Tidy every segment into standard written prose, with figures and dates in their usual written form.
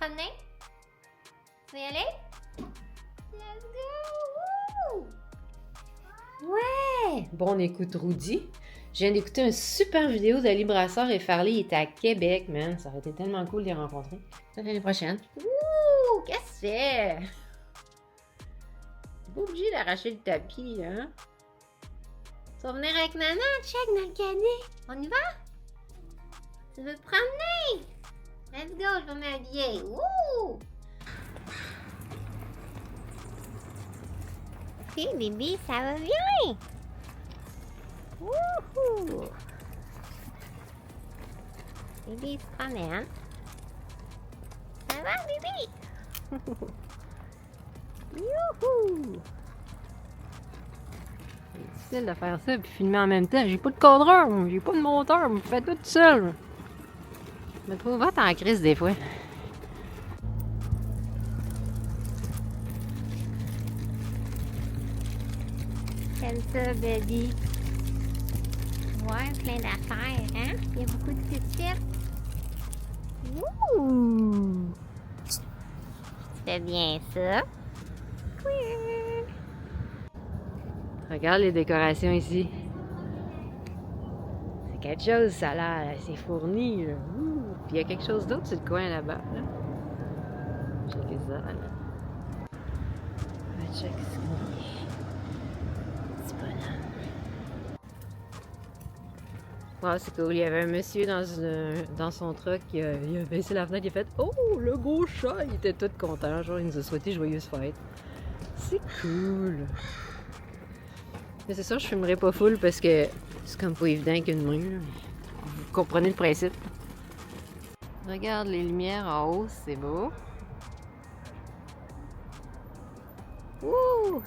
promener? Tu veux y aller? Let's go! Woo! Ouais! Bon, on écoute Rudy. Je viens d'écouter une super vidéo d'Ali Brassard et Farley. Il était à Québec, man. Ça aurait été tellement cool de les rencontrer. À l'année prochaine. Ouh! Qu'est-ce que c'est? T'es pas obligé d'arracher le tapis, hein? Tu vas venir avec maman? Check dans le canet. On y va? Tu veux te promener? Let's go, je vais m'habiller. Wouh! Ok, bébé, ça va bien? Wouhou! Bébé se promène. Ça va, bébé? Youhou! C'est difficile de faire ça puis filmer en même temps. J'ai pas de cadreur, j'ai pas de monteur, je fais tout seul. Je me trouve vite en crise des fois. Comme ça, baby. Ouais, plein d'affaires, hein? Il y a beaucoup de petites. Ouh! Tu fais bien ça. Oui. Regarde les décorations ici. C'est quelque chose, ça a l'air assez fourni. Là. Ouh. Puis il y a quelque chose d'autre sur le coin là-bas. Là. Check ça. Là. Check ça. Petit bonhomme. Wow, c'est cool. Il y avait un monsieur dans son truck. Il a baissé la fenêtre. Il a fait oh, le gros chat. Il était tout content. Genre, il nous a souhaité joyeuse fête. C'est cool. Mais c'est sûr, je filmerai pas full parce que c'est comme pas évident qu'une main. Là. Vous comprenez le principe. Regarde les lumières en haut, c'est beau. Ouh!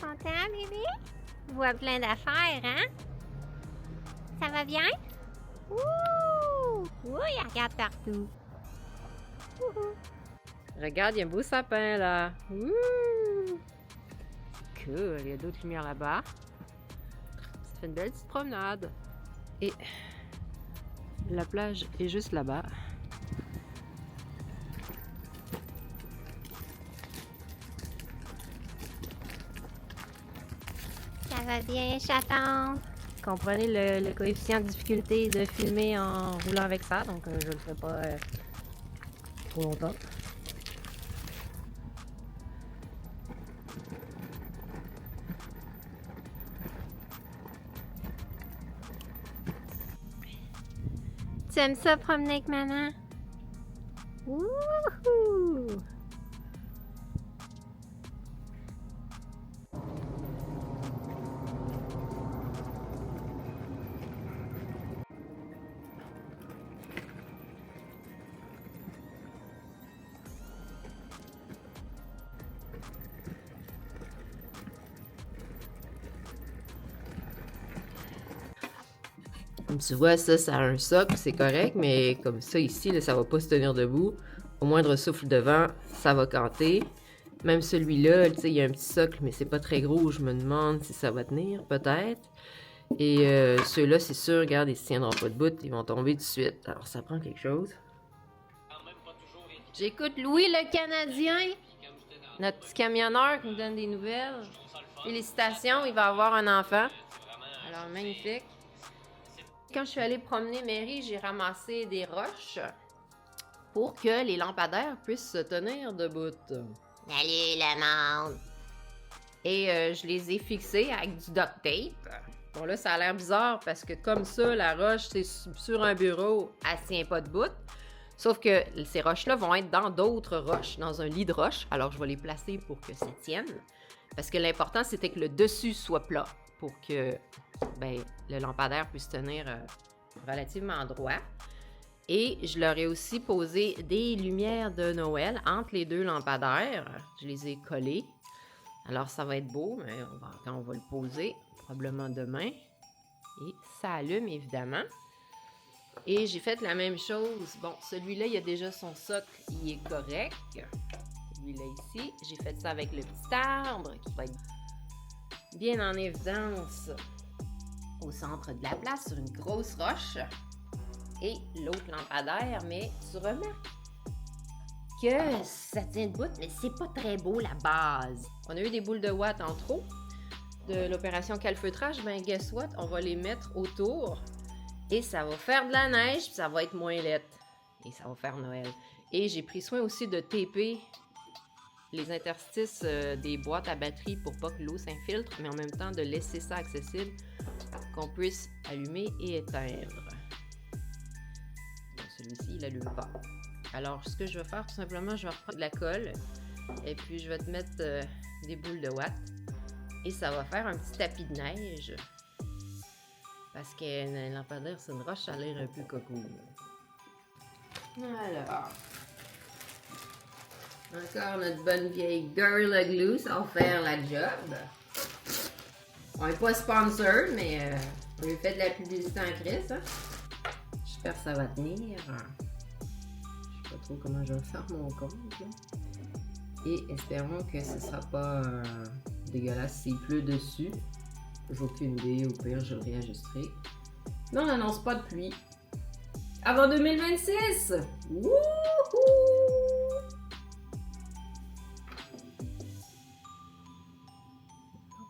Content, bébé? Tu vois plein d'affaires, hein? Ça va bien? Ouh! Ouh, il regarde partout. Ouhou. Regarde, il y a un beau sapin là. Ouh! Cool, il y a d'autres lumières là-bas. Ça fait une belle petite promenade. Et la plage est juste là-bas. Ça va bien, chaton? Comprenez le coefficient de difficulté de filmer en roulant avec ça, donc je le ferai pas trop longtemps. Tu aimes ça promener avec maman? Wouhou! Comme tu vois, ça a un socle, c'est correct, mais comme ça ici, là, ça va pas se tenir debout. Au moindre souffle de vent, ça va canter. Même celui-là, tu sais, il y a un petit socle, mais c'est pas très gros. Je me demande si ça va tenir, peut-être. Et ceux-là, c'est sûr, regarde, ils se tiendront pas debout, ils vont tomber tout de suite. Alors, ça prend quelque chose. J'écoute Louis le Canadien, notre petit camionneur qui nous donne des nouvelles. Félicitations, il va avoir un enfant. Alors, magnifique. Quand je suis allée promener Mary, j'ai ramassé des roches pour que les lampadaires puissent se tenir debout. Salut le monde! Et je les ai fixés avec du duct tape. Bon là, ça a l'air bizarre parce que comme ça, la roche, c'est sur un bureau, elle tient pas debout. Sauf que ces roches-là vont être dans d'autres roches, dans un lit de roches. Alors, je vais les placer pour que ça tienne. Parce que l'important, c'était que le dessus soit plat pour que le lampadaire puisse tenir relativement droit. Et je leur ai aussi posé des lumières de Noël entre les deux lampadaires. Je les ai collées. Alors, ça va être beau, mais quand on va le poser, probablement demain. Et ça allume, évidemment. Et j'ai fait la même chose. Bon, celui-là, il a déjà son socle, il est correct. Celui-là ici, j'ai fait ça avec le petit arbre qui va être bien en évidence au centre de la place, sur une grosse roche. Et l'autre lampadaire, mais tu remarques, que ça tient debout, mais c'est pas très beau la base. On a eu des boules de watts en trop de l'opération calfeutrage, ben guess what? On va les mettre autour et ça va faire de la neige puis ça va être moins laid. Et ça va faire Noël. Et j'ai pris soin aussi de taper les interstices des boîtes à batterie pour pas que l'eau s'infiltre, mais en même temps de laisser ça accessible, qu'on puisse allumer et éteindre. Celui-ci, il n'allume pas. Alors, ce que je vais faire, tout simplement, je vais reprendre de la colle et puis je vais te mettre des boules de watts et ça va faire un petit tapis de neige parce que lampadaire, c'est une roche, ça a l'air un peu coco. Alors, encore notre bonne vieille Gorilla Glue, ça va faire la job. On n'est pas sponsor, mais on lui fait de la publicité en crise. Hein? J'espère que ça va tenir. Je sais pas trop comment je vais faire mon compte. Là. Et espérons que ce sera pas dégueulasse s'il pleut dessus. J'ai aucune idée, au pire je le réajusterai. Mais on n'annonce pas de pluie. Avant 2026! Wouhou!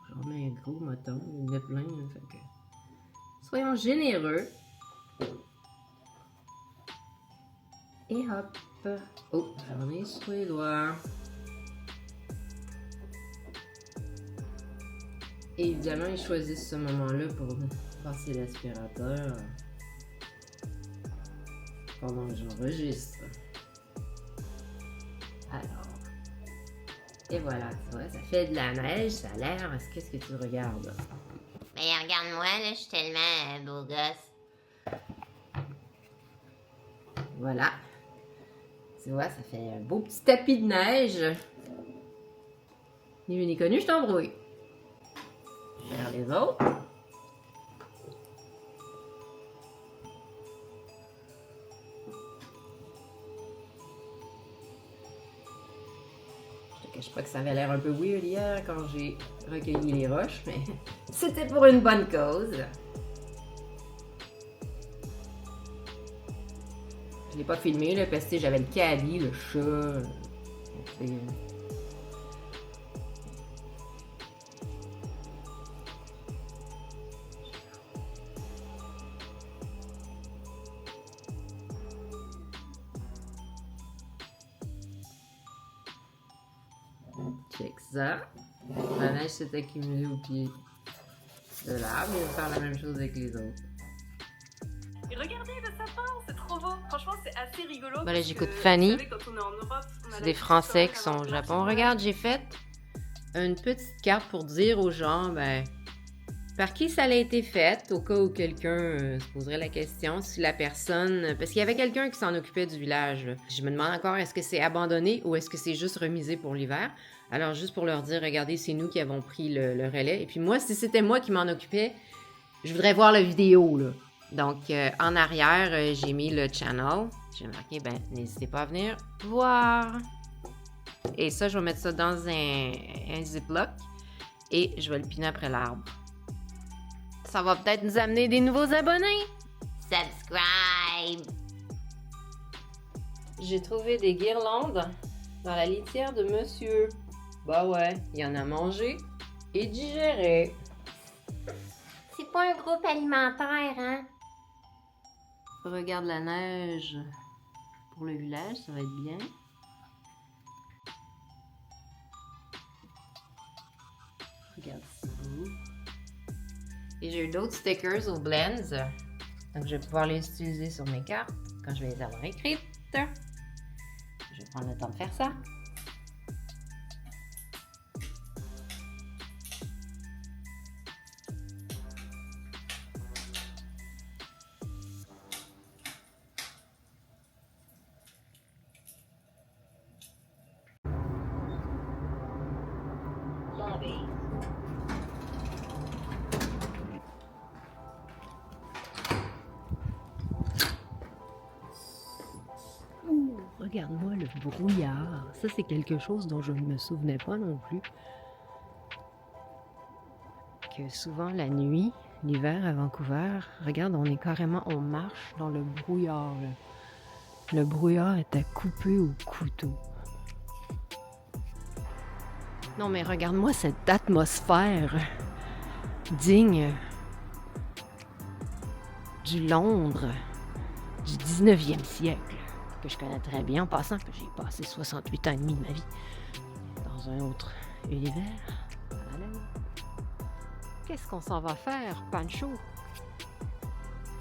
J'en mets un gros moton, il y en a plein, là, fait que... Soyons généreux. Et hop! Oh, j'en ai sur les doigts. Et évidemment, ils choisissent ce moment-là pour passer l'aspirateur pendant que j'enregistre. Alors. Et voilà, tu vois, ça fait de la neige, ça a l'air. Qu'est-ce que tu regardes? Mais regarde-moi, là, je suis tellement beau gosse. Voilà. Tu vois, ça fait un beau petit tapis de neige. Ni vu ni connu, je t'embrouille. Vers les autres. Je te cache pas que ça avait l'air un peu weird hier quand j'ai recueilli les roches, mais c'était pour une bonne cause. Je l'ai pas filmé là, parce que j'avais le caddie, le chat. Check ça. La neige s'est accumulée au pied de l'arbre. Je vais faire la même chose avec les autres. Et regardez le sapin, c'est trop beau. Franchement, c'est assez rigolo. Bon, là, j'écoute Fanny. C'est des Français qui sont au Japon. Regarde, j'ai fait une petite carte pour dire aux gens, ben, par qui ça a été fait, au cas où quelqu'un se poserait la question, si la personne... Parce qu'il y avait quelqu'un qui s'en occupait du village. Là. Je me demande encore, est-ce que c'est abandonné ou est-ce que c'est juste remisé pour l'hiver? Alors, juste pour leur dire, regardez, c'est nous qui avons pris le relais. Et puis moi, si c'était moi qui m'en occupais, je voudrais voir la vidéo, là. Donc, en arrière, j'ai mis le channel. J'ai marqué, ben, n'hésitez pas à venir voir. Et ça, je vais mettre ça dans un ziploc et je vais le piner après l'arbre. Ça va peut-être nous amener des nouveaux abonnés. Subscribe! J'ai trouvé des guirlandes dans la litière de monsieur. Bah ouais, il y en a mangé et digéré. C'est pas un groupe alimentaire, hein? Regarde la neige pour le village, ça va être bien. Regarde c'est beau. Et j'ai eu d'autres stickers au Blends. Donc je vais pouvoir les utiliser sur mes cartes quand je vais les avoir écrites. Je vais prendre le temps de faire ça. Regarde-moi le brouillard. Ça, c'est quelque chose dont je ne me souvenais pas non plus. Que souvent, la nuit, l'hiver à Vancouver, regarde, on est carrément, on marche dans le brouillard. Là. Le brouillard était coupé au couteau. Non mais regarde-moi cette atmosphère digne du Londres du 19e siècle, que je connais très bien en passant, que j'ai passé 68 ans et demi de ma vie dans un autre univers. Parallèle. Qu'est-ce qu'on s'en va faire, Pancho?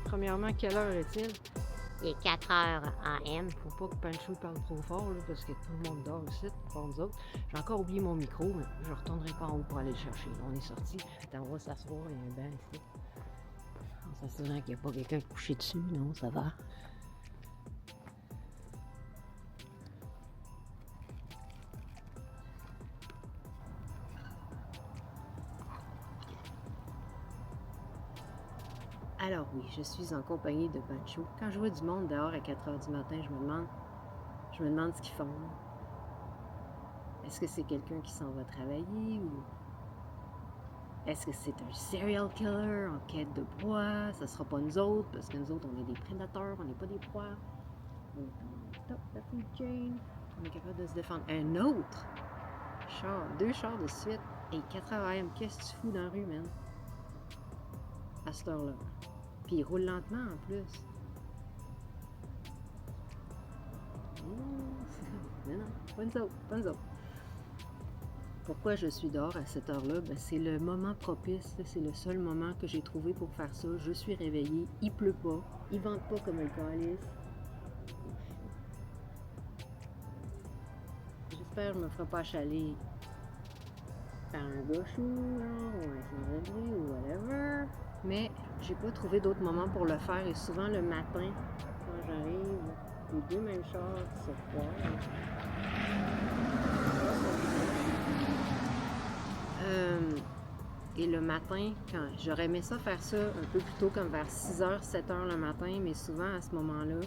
Premièrement, quelle heure est-il? Il est 4 heures AM. Faut pas que Pancho parle trop fort, là, parce que tout le monde dort ici, pour nous autres. J'ai encore oublié mon micro, mais je retournerai pas en haut pour aller le chercher. On est sorti. Attends, on va s'asseoir, il y a un banc ici. En s'assurant qu'il n'y a pas quelqu'un couché dessus, non, ça va. Alors oui, je suis en compagnie de Pancho. Quand je vois du monde dehors à 4 heures du matin, je me demande ce qu'ils font. Est-ce que c'est quelqu'un qui s'en va travailler ou est-ce que c'est un serial killer en quête de proie? Ça sera pas nous autres, parce que nous autres, on est des prédateurs, on n'est pas des proies. Donc, on top la food chain. On est capable de se défendre. Un autre char, 2 chars de suite. Et 4 heures AM, qu'est-ce que tu fous dans la rue, man? À cette heure-là. Puis il roule lentement en plus. Non, pas nous autres, pas nous autres. Pourquoi je suis dehors à cette heure-là? Ben, c'est le moment propice, c'est le seul moment que j'ai trouvé pour faire ça. Je suis réveillée, il pleut pas, il vente pas comme le calice. J'espère que je me ferai pas achaler par un gauchou, ou un cendrier, ou whatever. Mais j'ai pas trouvé d'autre moment pour le faire et souvent le matin, quand j'arrive, les 2 mêmes chars qui se croisent. Et le matin, quand j'aurais aimé ça faire ça un peu plus tôt, comme vers 6h, 7h le matin, mais souvent à ce moment-là,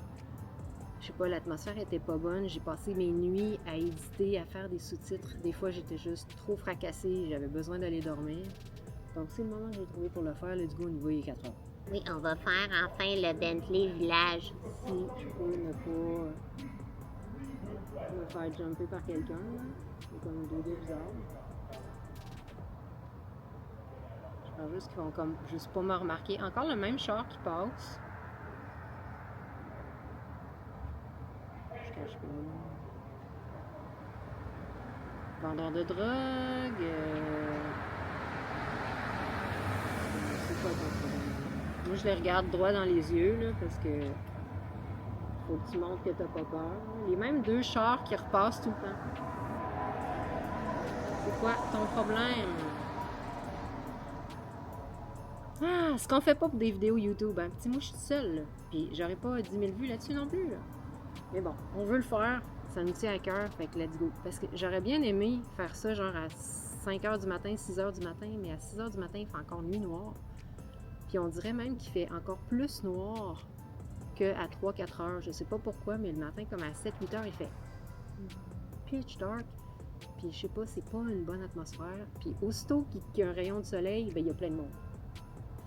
je sais pas, l'atmosphère était pas bonne. J'ai passé mes nuits à éditer, à faire des sous-titres. Des fois, j'étais juste trop fracassée, j'avais besoin d'aller dormir. Donc, c'est le moment que j'ai trouvé pour le faire. Let's go, on y va, il est 4h. Oui, on va faire enfin le Bentley Village. Si je peux ne pas me faire jumper par quelqu'un, là. C'est comme 2 bizarres. J'espère juste qu'ils vont comme juste pas me remarquer. Encore le même char qui passe. Je cache pas. Vendeur de drogue. C'est quoi ton problème? Moi, je les regarde droit dans les yeux, là, parce que faut que tu montres que t'as pas peur. Les mêmes 2 chars qui repassent tout le temps. C'est quoi ton problème? Ah, ce qu'on fait pas pour des vidéos YouTube, hein? Petit, moi, je suis seule, là. Puis j'aurais pas 10 000 vues là-dessus non plus, là. Mais bon, on veut le faire. Ça nous tient à cœur, fait que let's go. Parce que j'aurais bien aimé faire ça genre à 5h du matin, 6h du matin, mais à 6h du matin, il fait encore nuit noire. Puis on dirait même qu'il fait encore plus noir qu'à 3-4 heures. Je sais pas pourquoi, mais le matin, comme à 7-8 heures, il fait pitch dark. Puis je sais pas, c'est pas une bonne atmosphère. Puis aussitôt qu'il y a un rayon de soleil, ben il y a plein de monde.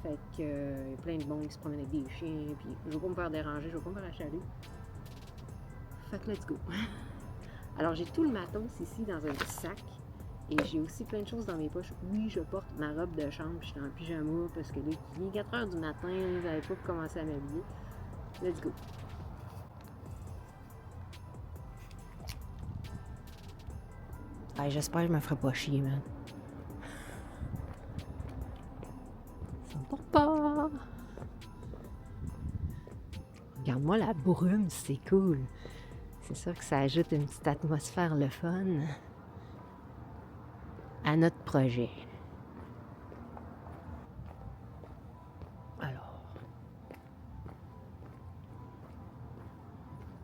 Fait que il y a plein de monde qui se promènent avec des chiens. Puis je veux pas me faire déranger, je veux pas me faire achaler. Fait que let's go. Alors j'ai tout le matos ici dans un petit sac. Et j'ai aussi plein de choses dans mes poches. Oui, je porte ma robe de chambre, je suis en pyjama parce que là, il est 4 heures du matin, j'avais pas commencé à m'habiller. Let's go. Hey, j'espère que je me ferai pas chier, man. Ça me porte pas. Regarde-moi la brume, c'est cool. C'est sûr que ça ajoute une petite atmosphère le fun à notre projet. Alors,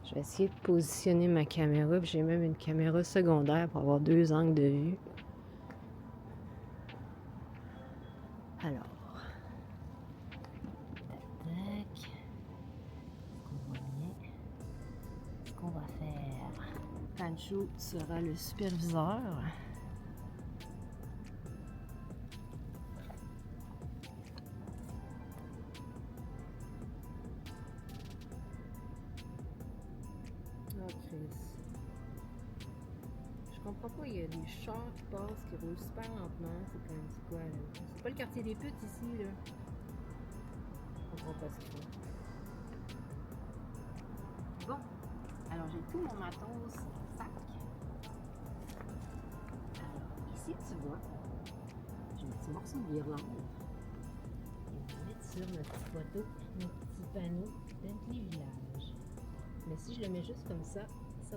je vais essayer de positionner ma caméra, puis j'ai même une caméra secondaire pour avoir 2 angles de vue. Alors, tac, on voit bien ce qu'on va faire. Pancho sera le superviseur. Chris. Je comprends pas, il y a des chars qui passent, qui roulent super lentement. C'est quoi, là? C'est pas le quartier des putes ici, là. Je comprends pas ce qu'ils font. Bon, alors j'ai tout mon matos dans le sac. Alors, ici, tu vois, j'ai un petit morceau de guirlande. On va mettre sur notre petit poteau, notre petit panneau d'Anthony Village. Mais si je le mets juste comme ça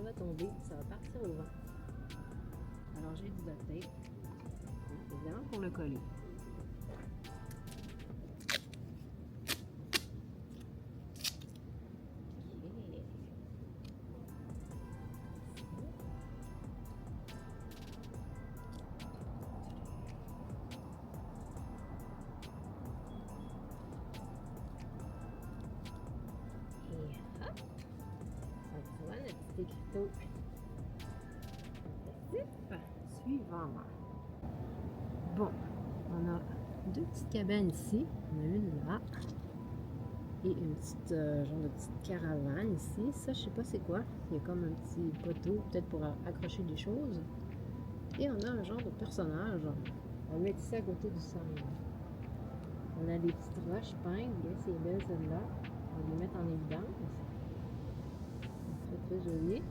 va tomber, ça va partir au vent. Alors j'ai du duct tape, évidemment pour le coller. Écriteau. Suivant. Bon, on a deux petites cabanes ici. On a une là. Et une petite genre de petite caravane ici. Ça, je sais pas c'est quoi. Il y a comme un petit poteau, peut-être pour accrocher des choses. Et on a un genre de personnage. On va le mettre ici à côté du sable. On a des petites roches peintes. Bien, c'est belle celle-là. On va les mettre en évidence. Très joli.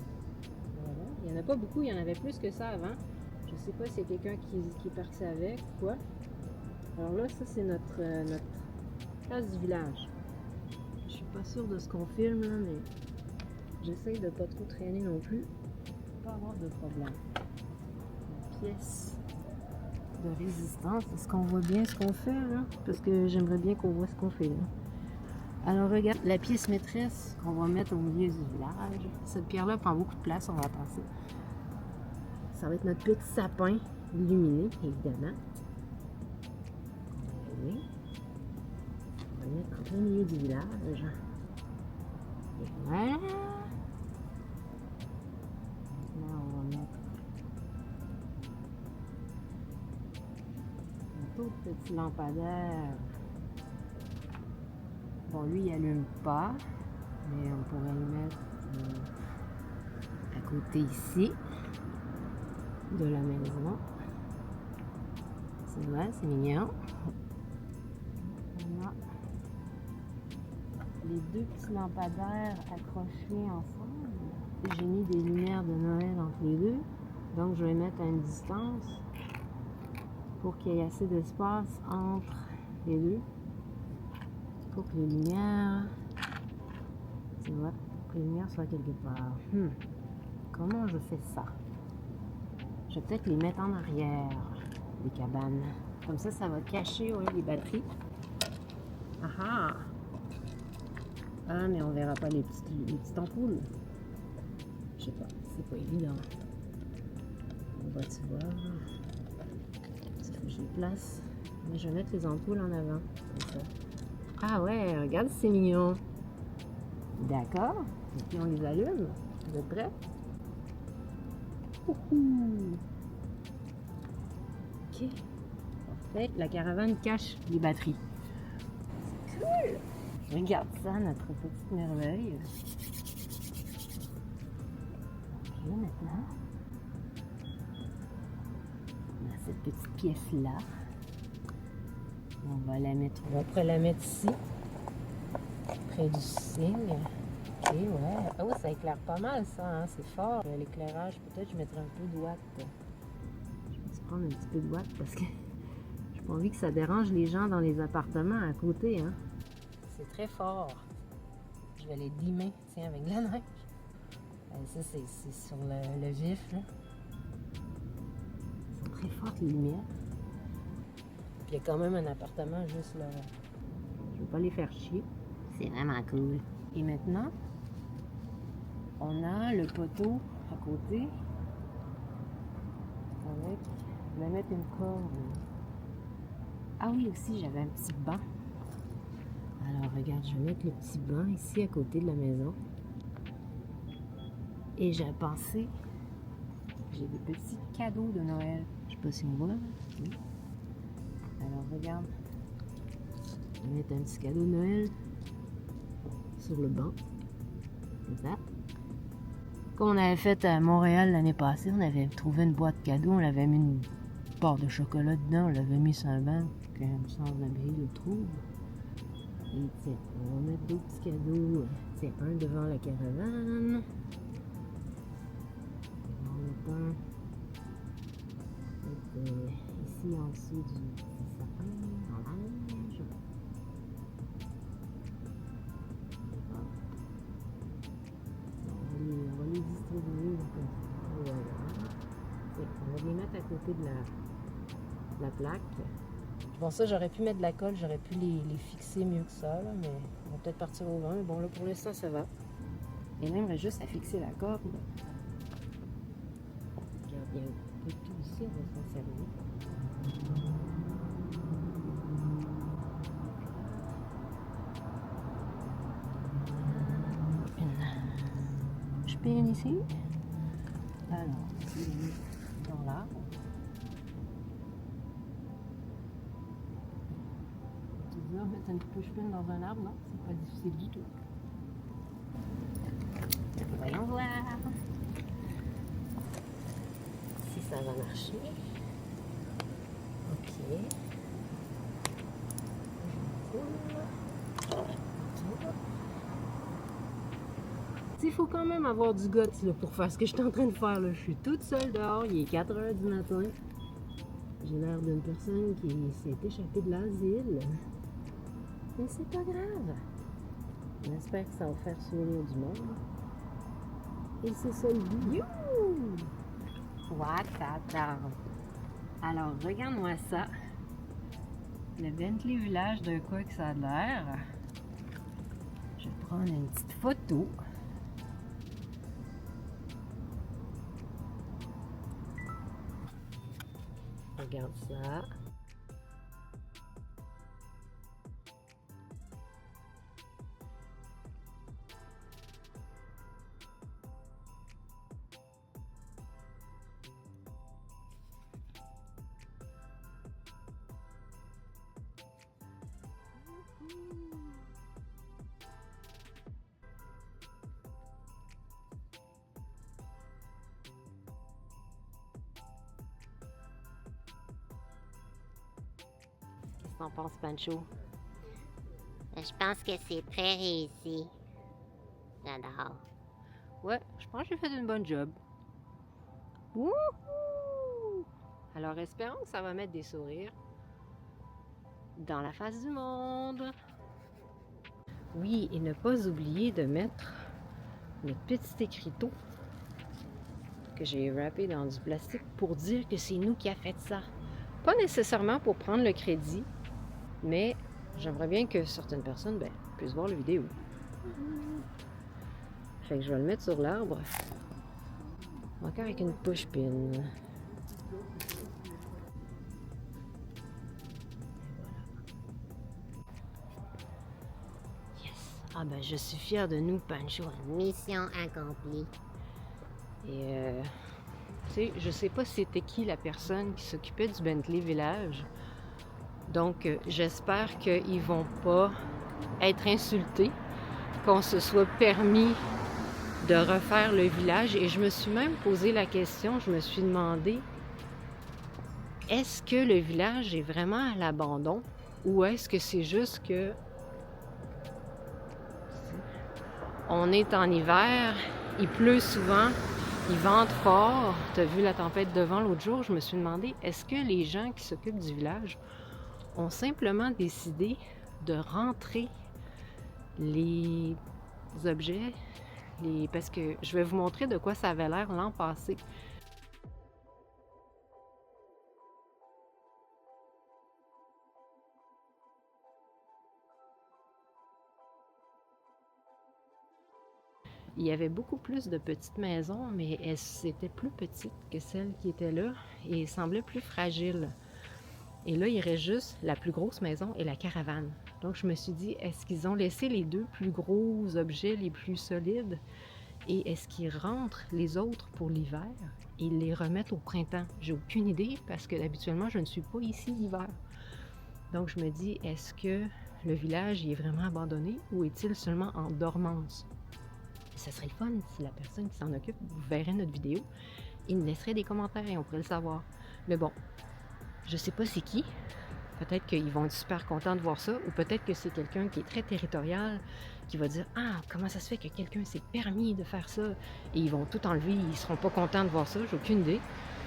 Voilà. Il n'y en a pas beaucoup, il y en avait plus que ça avant. Je sais pas s'il y a quelqu'un qui est parti avec ou quoi. Alors là, ça c'est notre place du village. Je suis pas sûre de ce qu'on filme là, mais j'essaye de pas trop traîner non plus pour pas avoir de problème. Une pièce de résistance. Est-ce qu'on voit bien ce qu'on fait là? Parce que j'aimerais bien qu'on voit ce qu'on fait là. Alors regarde, la pièce maîtresse qu'on va mettre au milieu du village. Cette pierre-là prend beaucoup de place, on va passer. Ça va être notre petit sapin illuminé, évidemment. Oui. On va le mettre en plein milieu du village. Et voilà. Maintenant, on va mettre un tout petit lampadaire. Bon, lui, il n'allume pas, mais on pourrait le mettre à côté ici de la maison. C'est vrai, c'est mignon. On a les deux petits lampadaires accrochés ensemble. J'ai mis des lumières de Noël entre les deux, donc je vais mettre à une distance pour qu'il y ait assez d'espace entre les deux. Pour que les lumières, tu vois, pour que les lumières soient quelque part. Comment je fais ça? Je vais peut-être les mettre en arrière des cabanes. Comme ça va cacher les batteries. Ah, mais on verra pas les petites ampoules. Je sais pas, c'est pas évident. On va tu voir. Il faut que je les place. Mais je vais mettre les ampoules en avant. Comme ça. Ah ouais, regarde, c'est mignon. D'accord. Et puis on les allume. Vous êtes prêts? Ok. Parfait. La caravane cache les batteries. C'est cool. Regarde ça, notre petite merveille. Ok, maintenant, on a cette petite pièce-là. On va la mettre, on pourrait la mettre ici, près du signe. Ok, ouais. Oh, ça éclaire pas mal ça, hein? C'est fort. L'éclairage, peut-être je mettrai un peu de watt. Je vais prendre un petit peu de watt parce que j'ai pas envie que ça dérange les gens dans les appartements à côté, hein. C'est très fort. Je vais les dimmer, tiens, avec de la neige. Ça, c'est sur le vif, là. Ils sont très fortes, les lumières. Il y a quand même un appartement juste là. Je ne veux pas les faire chier. C'est vraiment cool. Et maintenant, on a le poteau à côté. Avec, je vais mettre une corde. Ah oui, aussi, j'avais un petit banc. Alors, regarde, je vais mettre le petit banc ici à côté de la maison. Et j'ai pensé, j'ai des petits cadeaux de Noël. Je sais pas si on voit. Alors, regarde. Je vais mettre un petit cadeau de Noël sur le banc. Comme ça. qu'on avait fait à Montréal l'année passée. On avait trouvé une boîte cadeau, on avait mis une barre de chocolat dedans, on l'avait mis sur un banc pour qu'un sans-abri le trouve. Et tiens, on va mettre d'autres petits cadeaux. Tiens, un devant la caravane. En mettant ici en dessous du sapin, en linge. On va les distribuer comme ça. Voilà. On va les mettre à côté de la plaque. Bon, ça, j'aurais pu mettre de la colle, j'aurais pu les fixer mieux que ça, là, mais on va peut-être partir au vent. Mais bon, là, pour l'instant, ça va. Et là, il me reste juste à fixer la corde. Regarde, il y a un peu de tout ici, on va s'en servir. Une spine ici. Alors, ici, on met dans l'arbre. Mettre une push-pin dans un arbre, non, c'est pas difficile du tout. Voyons voir si ça va marcher. Ok. Il faut quand même avoir du guts là, pour faire ce que je suis en train de faire. Là. Je suis toute seule dehors, il est 4 h du matin. J'ai l'air d'une personne qui s'est échappée de l'asile. Mais c'est pas grave. J'espère que ça va faire sourire du monde. Et c'est ça le but. Youhou! What Alors, regarde-moi ça. Le Bentley Village de quoi que ça a l'air. Je vais prendre une petite photo. Regarde ça. Qu'est-ce que t'en penses, Pancho? Je pense que c'est très réussi. J'adore. Ouais, je pense que j'ai fait une bonne job. Wouhou! Alors, espérons que ça va mettre des sourires dans la face du monde. Oui, et ne pas oublier de mettre le petit écriteau que j'ai wrappé dans du plastique pour dire que c'est nous qui a fait ça. Pas nécessairement pour prendre le crédit, mais j'aimerais bien que certaines personnes puissent voir la vidéo. Fait que je vais le mettre sur l'arbre. Encore avec une push-pin. Ah ben, je suis fière de nous, Pancho. Mission accomplie. Et tu sais, je sais pas c'était qui la personne qui s'occupait du Bentley Village. Donc, j'espère qu'ils vont pas être insultés, qu'on se soit permis de refaire le village. Et je me suis même posé la question, je me suis demandé, est-ce que le village est vraiment à l'abandon ou est-ce que c'est juste que on est en hiver, il pleut souvent, il vente fort. Tu as vu la tempête de vent l'autre jour, je me suis demandé, est-ce que les gens qui s'occupent du village ont simplement décidé de rentrer les objets, parce que je vais vous montrer de quoi ça avait l'air l'an passé. Il y avait beaucoup plus de petites maisons, mais elles étaient plus petites que celles qui étaient là et semblaient plus fragiles. Et là, il reste juste la plus grosse maison et la caravane. Donc, je me suis dit, est-ce qu'ils ont laissé les deux plus gros objets les plus solides et est-ce qu'ils rentrent les autres pour l'hiver et ils les remettent au printemps? J'ai aucune idée parce que habituellement, je ne suis pas ici l'hiver. Donc, je me dis, est-ce que le village est vraiment abandonné ou est-il seulement en dormance? Ça serait le fun si la personne qui s'en occupe verrait notre vidéo et me laisserait des commentaires et on pourrait le savoir. Mais bon, je sais pas c'est qui. Peut-être qu'ils vont être super contents de voir ça, ou peut-être que c'est quelqu'un qui est très territorial, qui va dire « Ah, comment ça se fait que quelqu'un s'est permis de faire ça? » Et ils vont tout enlever, ils seront pas contents de voir ça, j'ai aucune idée.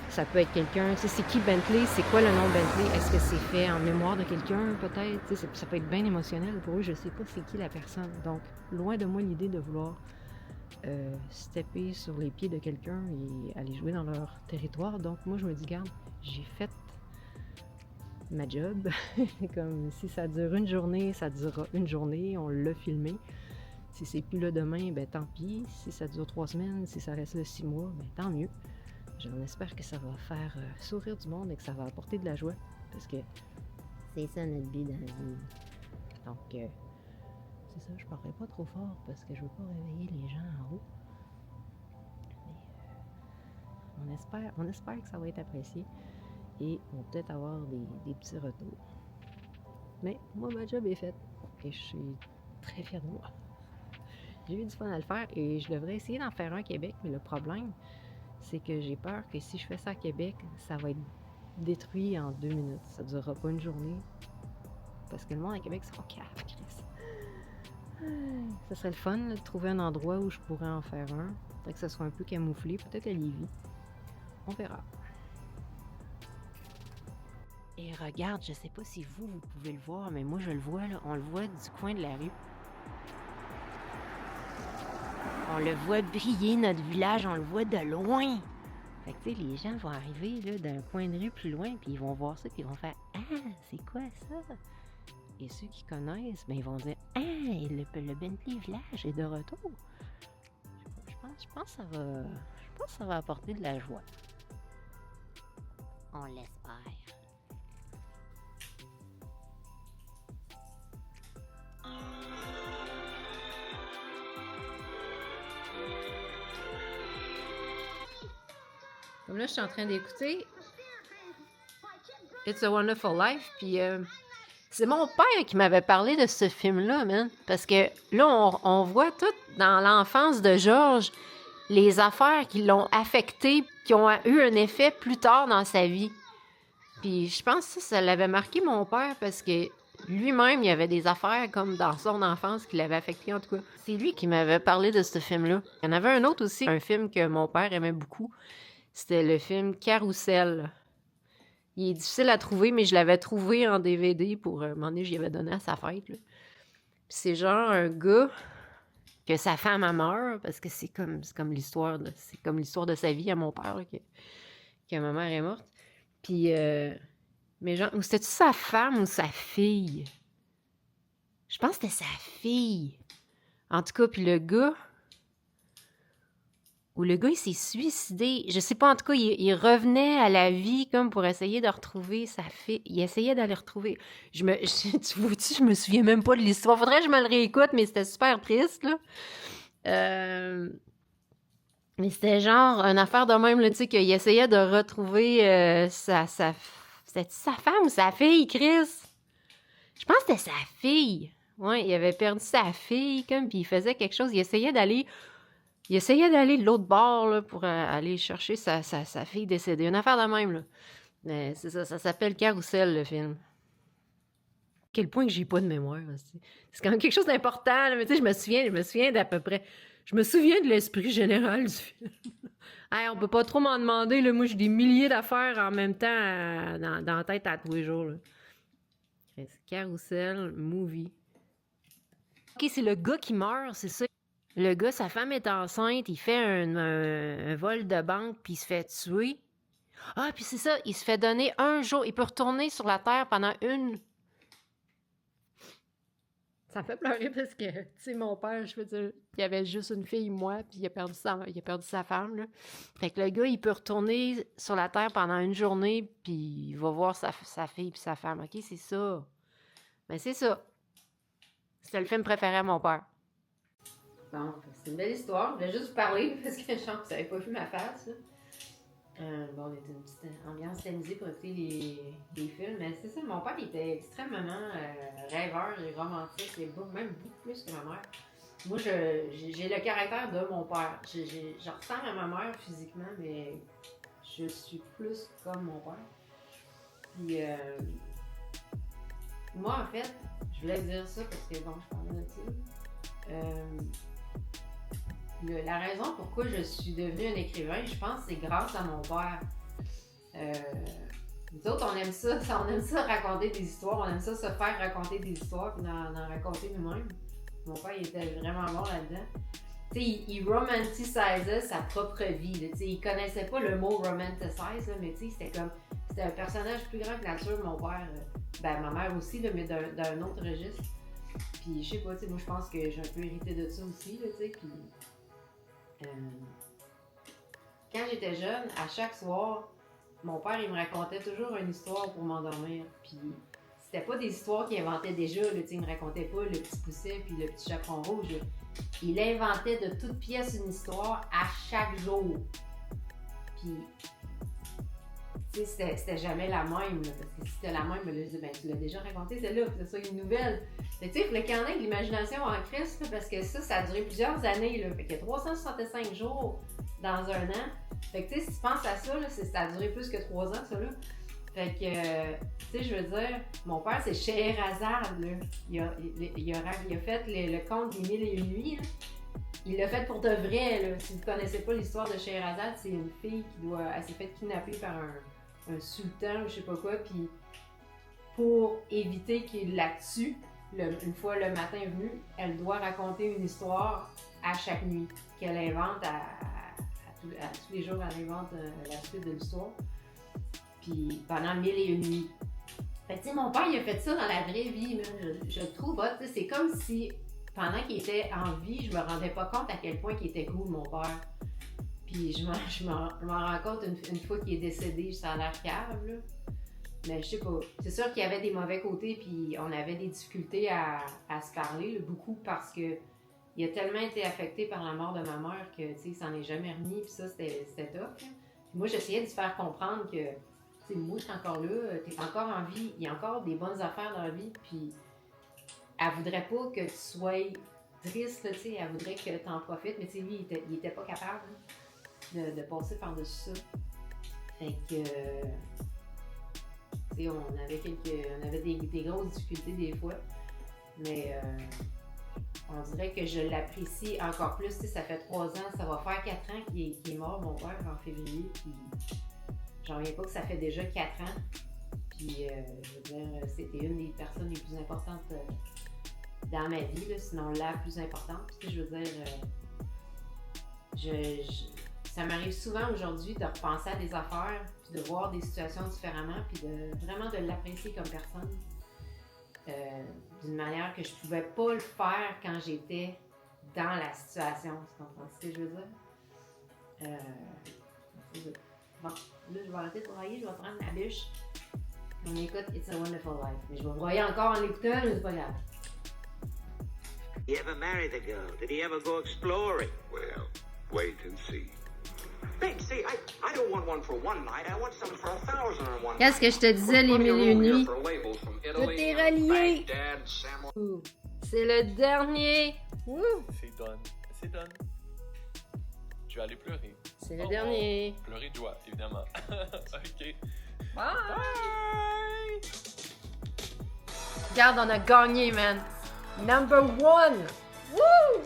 Ça peut être quelqu'un, tu sais, c'est qui Bentley? C'est quoi le nom Bentley? Est-ce que c'est fait en mémoire de quelqu'un, peut-être? Tu sais, ça peut être bien émotionnel pour eux, je sais pas c'est qui la personne. Donc, loin de moi l'idée de vouloir stepper sur les pieds de quelqu'un et aller jouer dans leur territoire. Donc, moi, je me dis, garde, j'ai fait ma job. Comme si ça dure une journée, ça durera une journée, on l'a filmé. Si c'est plus là demain, ben tant pis. Si ça dure 3 semaines, si ça reste là 6 mois, ben tant mieux. J'en espère que ça va faire sourire du monde et que ça va apporter de la joie. Parce que c'est ça notre vie dans la vie. Donc, c'est ça, je parlerai pas trop fort parce que je veux pas réveiller les gens en haut. Mais on espère que ça va être apprécié. Et on va peut-être avoir des petits retours. Mais moi, ma job est faite. Et je suis très fière de moi. J'ai eu du fun à le faire et je devrais essayer d'en faire un à Québec. Mais le problème, c'est que j'ai peur que si je fais ça à Québec, ça va être détruit en 2 minutes. Ça ne durera pas une journée. Parce que le monde à Québec sera cave, Chris. Ça serait le fun là, de trouver un endroit où je pourrais en faire un. Faudrait que ça soit un peu camouflé. Peut-être à Lévis. On verra. Et regarde, je sais pas si vous pouvez le voir, mais moi je le vois là, on le voit du coin de la rue. On le voit briller, notre village, on le voit de loin. Fait que tu sais, les gens vont arriver là d'un coin de rue plus loin, puis ils vont voir ça, puis ils vont faire « Ah, c'est quoi ça? » Et ceux qui connaissent, ben ils vont dire « Ah, le Bentley Village est de retour. » Je pense que ça va apporter de la joie. On l'espère. Comme là, je suis en train d'écouter It's a Wonderful Life, puis c'est mon père qui m'avait parlé de ce film-là, man. Parce que là, on voit tout dans l'enfance de George, les affaires qui l'ont affecté, qui ont eu un effet plus tard dans sa vie. Puis je pense que ça l'avait marqué mon père parce que lui-même, il y avait des affaires comme dans son enfance qui l'avaient affecté, en tout cas. C'est lui qui m'avait parlé de ce film-là. Il y en avait un autre aussi, un film que mon père aimait beaucoup. C'était le film Carousel. Il est difficile à trouver, mais je l'avais trouvé en DVD pour un moment donné, j'y avais donné à sa fête. Là. Puis c'est genre un gars que sa femme a meurt, parce que c'est comme l'histoire de sa vie à mon père, là, que ma mère est morte. Puis, mais genre, c'était-tu sa femme ou sa fille? Je pense que c'était sa fille. En tout cas, puis le gars, il s'est suicidé. Je sais pas, en tout cas, il revenait à la vie comme pour essayer de retrouver sa fille. Il essayait d'aller retrouver. Tu vois-tu, je me souviens même pas de l'histoire. Faudrait que je me le réécoute, mais c'était super triste, là. Mais c'était genre une affaire de même, là, tu sais, qu'il essayait de retrouver c'était sa femme ou sa fille, Chris? Je pense que c'était sa fille. Ouais, il avait perdu sa fille, comme, puis il faisait quelque chose. Il essayait d'aller de l'autre bord là, pour aller chercher sa fille décédée. Une affaire de même, là. Mais c'est ça s'appelle Carousel, le film. À quel point que j'ai pas de mémoire aussi. C'est quand même quelque chose d'important, là, mais tu sais, je me souviens d'à peu près. Je me souviens de l'esprit général du film. Hey, on peut pas trop m'en demander, là. Moi, j'ai des milliers d'affaires en même temps dans la tête à tous les jours, là. Carousel, movie. OK, c'est le gars qui meurt, c'est ça. Le gars, sa femme est enceinte, il fait un vol de banque, puis il se fait tuer. Ah, puis c'est ça, il se fait donner un jour. Il peut retourner sur la Terre pendant une... Ça me fait pleurer parce que, tu sais, mon père, je veux dire, il avait juste une fille, moi, puis il a perdu sa femme, là. Fait que le gars, il peut retourner sur la Terre pendant une journée, puis il va voir sa fille puis sa femme. OK, c'est ça. Ben, c'est ça. C'était le film préféré à mon père. Bon, c'est une belle histoire. Je voulais juste vous parler parce que je pense que vous n'avez pas vu ma face. Bon, on était une petite ambiance tamisée pour écouter les films. Mais c'est ça, mon père il était extrêmement rêveur et romantique. Même beaucoup plus que ma mère. Moi, j'ai le caractère de mon père. Je ressemble à ma mère physiquement, mais je suis plus comme mon père. Puis, moi, en fait, je voulais dire ça parce que, bon, je parlais de ça. La raison pourquoi je suis devenue un écrivain, je pense, c'est grâce à mon père. Nous autres, on aime ça raconter des histoires, on aime ça se faire raconter des histoires puis d'en raconter nous-mêmes. Mon père, il était vraiment bon là-dedans. Tu sais, il romanticisait sa propre vie. Là. Tu sais, il connaissait pas le mot romanticize, là, mais tu sais, c'était un personnage plus grand que nature, mon père. Ben, ma mère aussi, là, mais d'un autre registre. Puis, je sais pas, tu sais, moi, je pense que j'ai un peu hérité de ça aussi, là, tu sais, puis... quand j'étais jeune, à chaque soir, mon père, il me racontait toujours une histoire pour m'endormir. Puis c'était pas des histoires qu'il inventait déjà. Là, il me racontait pas le petit pousset puis le petit chaperon rouge. Là. Il inventait de toutes pièces une histoire à chaque jour. Puis, tu sais, c'était jamais la même. Là, parce que si c'était la même, je disais, ben, tu l'as déjà raconté celle-là, puis c'est ça une nouvelle. Mais tu sais, il fallait qu'il y en ait de l'imagination en Christ, là, parce que ça a duré plusieurs années. Là. Fait qu'il y a 365 jours dans un an. Fait que tu sais, si tu penses à ça, là, ça a duré plus que 3 ans, ça là. Fait que, tu sais, je veux dire, mon père, c'est Scheherazade, là. Il a fait le conte des 1001 nuits, là. Il l'a fait pour de vrai, là. Si vous ne connaissez pas l'histoire de Scheherazade, c'est une fille elle s'est fait kidnapper par un sultan ou je sais pas quoi, puis pour éviter qu'il la tue, une fois le matin venu, elle doit raconter une histoire à chaque nuit qu'elle invente à tous les jours, elle invente la suite de l'histoire. Puis pendant 1001 nuits. Fait que, tu sais, mon père, il a fait ça dans la vraie vie, je le trouve hot. C'est comme si, pendant qu'il était en vie, je me rendais pas compte à quel point il était cool, mon père. Puis je m'en rends compte une fois qu'il est décédé, ça a l'air cave, là. Mais je sais pas. C'est sûr qu'il y avait des mauvais côtés, puis on avait des difficultés à se parler, là, beaucoup, parce que il a tellement été affecté par la mort de ma mère que, tu sais, il s'en est jamais remis, puis ça, c'était tough. Puis moi, j'essayais de se faire comprendre que, tu sais, moi, je suis encore là, t'es encore en vie, il y a encore des bonnes affaires dans la vie, puis elle voudrait pas que tu sois triste, tu sais, elle voudrait que tu en profites, mais tu sais, lui, il était pas capable de passer par-dessus ça. Fait que, tu sais, on avait des grosses difficultés des fois, mais on dirait que je l'apprécie encore plus. Tu sais, ça fait 3 ans, ça va faire 4 ans qu'il est mort, mon père, en février. Puis j'en reviens pas que ça fait déjà 4 ans. Puis, je veux dire, c'était une des personnes les plus importantes dans ma vie, là, sinon la plus importante. Puis, je veux dire, ça m'arrive souvent aujourd'hui de repenser à des affaires, puis de voir des situations différemment, puis vraiment de l'apprécier comme personne. D'une manière que je pouvais pas le faire quand j'étais dans la situation. Tu comprends ce que je veux dire? Bon, là, je vais arrêter de travailler, je vais prendre ma bûche. On écoute It's a Wonderful Life. Mais je vais me broyer encore en l'écoutant, mais c'est pas grave. He ever marry the girl? Did he ever go exploring? Well, wait and see. Big, see, I don't want one for one night. I want something for 1,001. Qu'est-ce que je te disais, les 1001 nuits? Tout est relié! C'est le dernier! C'est done. C'est done. Je vais aller pleurer. C'est le dernier! Pleurer de joie, évidemment. OK. Bye! Regarde, on a gagné, man! Number 1! Woo!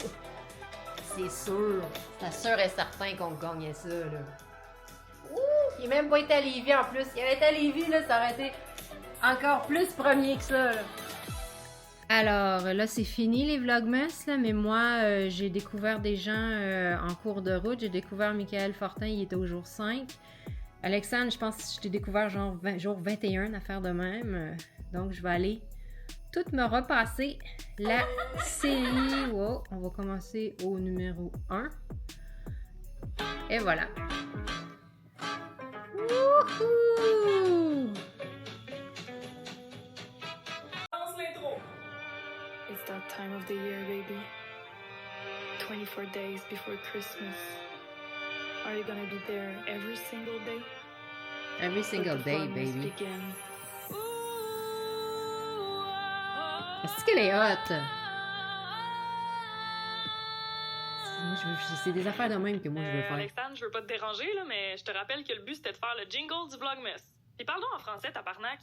C'est sûr! C'est sûr et certain qu'on gagnait ça, là. Ouh! Il n'est même pas été à Lévis en plus. Il avait été à Lévis, là, ça aurait été encore plus premier que ça, là. Alors, là, c'est fini les Vlogmas, là, mais moi, j'ai découvert des gens en cours de route. J'ai découvert Michael Fortin, il était au jour 5. Alexandre, je pense que je t'ai découvert genre jour 21, une affaire de même. Donc, je vais aller tout me repasser la série. Wow, on va commencer au numéro 1. Et voilà. Wouhou! It's that time of the year, baby. 24 days before Christmas. Are you gonna be there every single day? Every single day, baby. Est-ce qu'elle est hot? c'est des affaires de même que moi je veux faire. Alexandre, je veux pas te déranger, là, mais je te rappelle que le but c'était de faire le jingle du Vlogmas. Puis parle donc en français, tabarnak.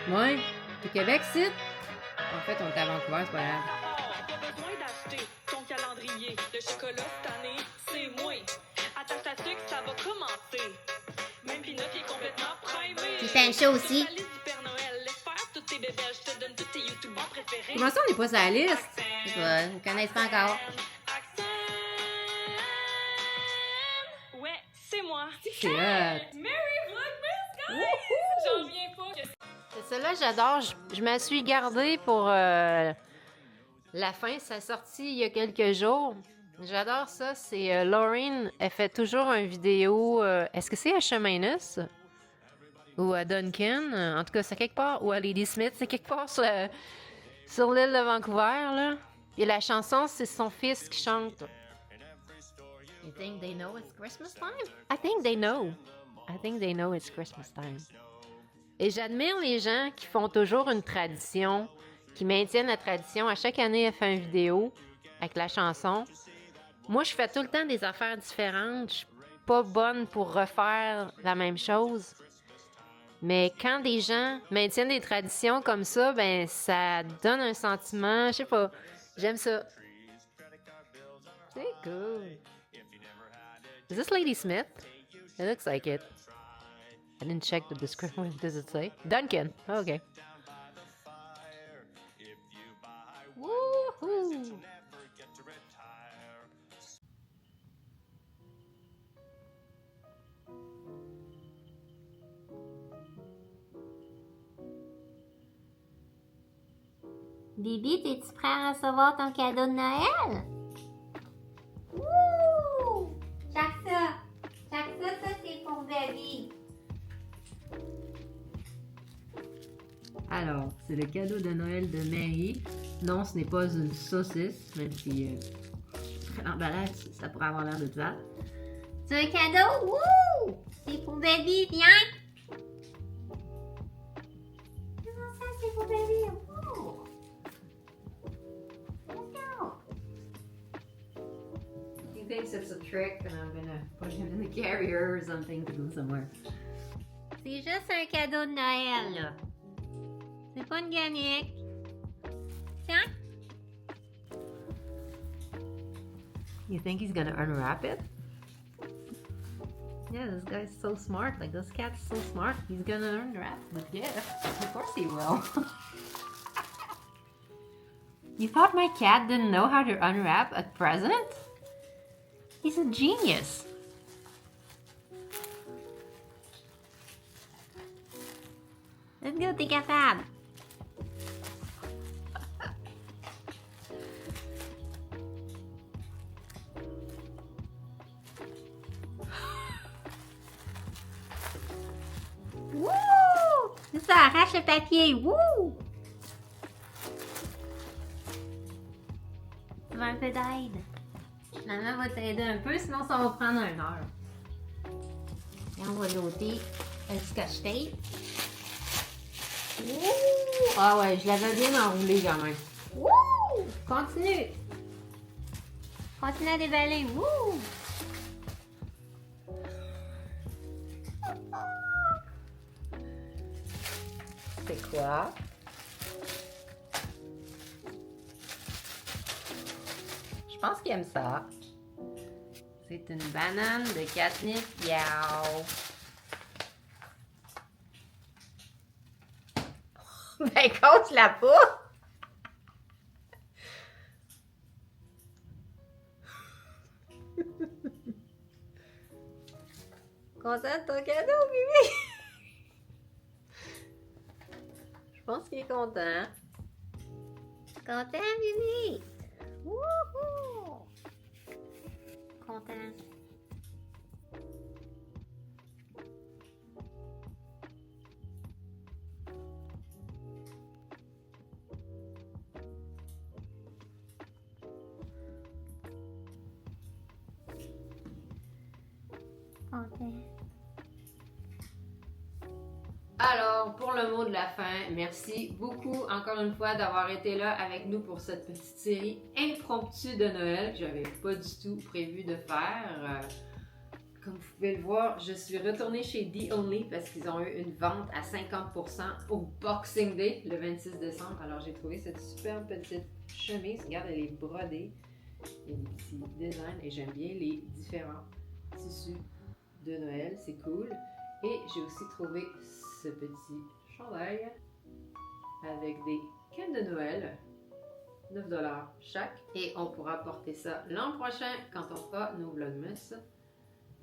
Ouais, t'es Québec, c'est? En fait, on est à Vancouver, c'est pas grave. Pas besoin d'acheter ton calendrier. Le chocolat cette année, c'est moi. Attache ta sucre, ça va commencer. Même Pinot est complètement primé. Tu fais un show aussi? Sur la liste du Père Noël, laisse faire tous tes bébés, je te donne tous tes youtubeurs préférés. Comment ça, on n'est pas sur la liste? Je sais pas, ils me connaissent pas encore. Ouais, c'est moi. C'est hot. Merry Vlogmas, guys! J'en reviens pas que Celle-là, j'adore. Je me suis gardée pour la fin. Ça a sorti il y a quelques jours. J'adore ça. C'est Lauren. Elle fait toujours une vidéo. Est-ce que c'est à Cheminus? Ou à Duncan? En tout cas, c'est quelque part. Ou à Lady Smith. C'est quelque part sur l'île de Vancouver, là. Et la chanson, c'est son fils qui chante. You think they know it's Christmas time? I think they know. I think they know it's Christmas time. Et j'admire les gens qui font toujours une tradition, qui maintiennent la tradition. À chaque année, elle fait une vidéo avec la chanson. Moi, je fais tout le temps des affaires différentes. Je suis pas bonne pour refaire la même chose. Mais quand des gens maintiennent des traditions comme ça, ben ça donne un sentiment, je sais pas, j'aime ça. C'est cool. Is this Lady Smith? It looks like it. I didn't check the description. What does it say? Duncan. Okay. Woohoo! Bibi, t'es-tu prêt à recevoir ton cadeau de Noël? Wouh! Check ça! Check ça, ça c'est pour Baby. Alors, c'est le cadeau de Noël de Mary. Non, ce n'est pas une saucisse, même si l'emballage, ça pourrait avoir l'air de ça. C'est un cadeau? Wouh! C'est pour Baby, viens! Comment ça, c'est pour Baby? Oh! Let's go! He thinks it's a trick and I'm gonna put him in the carrier or something to go somewhere. C'est juste un cadeau de Noël, là. C'est pas une gamique. Tiens! You think he's gonna unwrap it? Yeah, this guy's so smart. Like, this cat's so smart. He's gonna unwrap the gift. Of course he will. You thought my cat didn't know how to unwrap a present? He's a genius. Let's go, t'es capable! Wouh! C'est ça, arrache le papier! Wouh! Tu veux un peu d'aide? Maman va t'aider un peu, sinon ça va prendre une heure. Et on va l'ôter le scotch tape. Wouh! Ah ouais, je l'avais bien enroulé quand même. Wouh! Continue! Continue à déballer. Wouh! C'est quoi? Je pense qu'il aime ça. C'est une banane de catnip Yow. Ben, compte la pas! Content de ton cadeau, Bibi? Je pense qu'il est content. Content, Bibi? Wouhou! Content. Content. Alors, pour le mot de la fin, merci beaucoup encore une fois d'avoir été là avec nous pour cette petite série impromptu de Noël que j'avais pas du tout prévu de faire. Comme vous pouvez le voir, je suis retournée chez The Only parce qu'ils ont eu une vente à 50% au Boxing Day le 26 décembre. Alors j'ai trouvé cette superbe petite chemise. Regarde, elle est brodée. Il y a des petits designs et j'aime bien les différents tissus de Noël. C'est cool. Et j'ai aussi trouvé ce petit chandail avec des cannes de Noël. 9$ chaque. Et on pourra porter ça l'an prochain quand on fera nos Vlogmas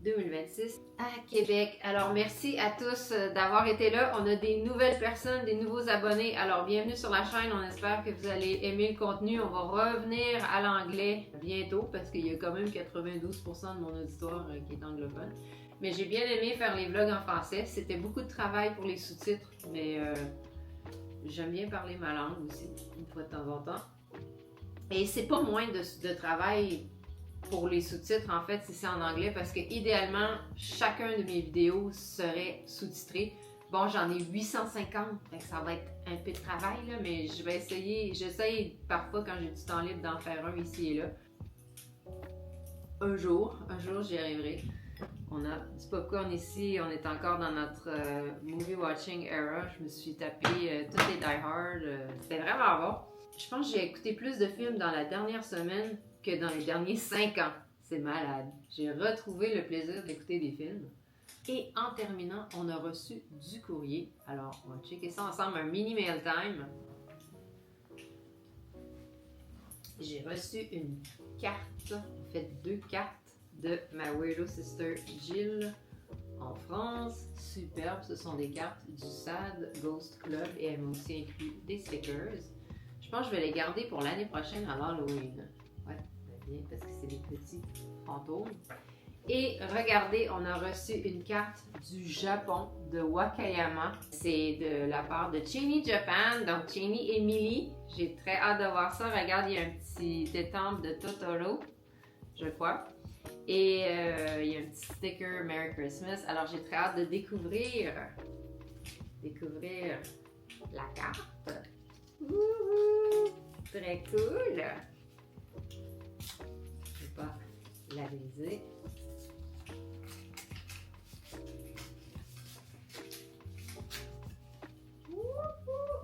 2026 à Québec. Alors merci à tous d'avoir été là. On a des nouvelles personnes, des nouveaux abonnés. Alors bienvenue sur la chaîne. On espère que vous allez aimer le contenu. On va revenir à l'anglais bientôt parce qu'il y a quand même 92% de mon auditoire qui est anglophone. Mais j'ai bien aimé faire les vlogs en français. C'était beaucoup de travail pour les sous-titres, mais j'aime bien parler ma langue aussi, une fois de temps en temps. Et c'est pas moins de travail pour les sous-titres, en fait, si c'est en anglais, parce que idéalement, chacun de mes vidéos serait sous-titré. Bon, j'en ai 850, donc ça va être un peu de travail, là, mais je vais essayer. J'essaye parfois, quand j'ai du temps libre, d'en faire un ici et là. Un jour, j'y arriverai. On a du popcorn ici, on est encore dans notre movie watching era. Je me suis tapé tous les Die Hard, c'était vraiment bon. Je pense que j'ai écouté plus de films dans la dernière semaine que dans les derniers 5 ans. C'est malade. J'ai retrouvé le plaisir d'écouter des films. Et en terminant, on a reçu du courrier. Alors, on va checker ça ensemble, un mini mail time. J'ai reçu une carte, en fait 2 cartes de ma Weirdo Sister Jill en France. Superbe, ce sont des cartes du SAD Ghost Club et elle m'a aussi inclus des stickers. Je pense que je vais les garder pour l'année prochaine à l'Halloween. Ouais, bien, parce que c'est des petits fantômes. Et regardez, on a reçu une carte du Japon, de Wakayama. C'est de la part de Chini Japan, donc Chini et Millie. J'ai très hâte de voir ça. Regarde, il y a un petit étampe de Totoro, je crois. Et il y a un petit sticker Merry Christmas. Alors j'ai très hâte de découvrir la carte. Wouhou! Très cool! Je vais pas la briser.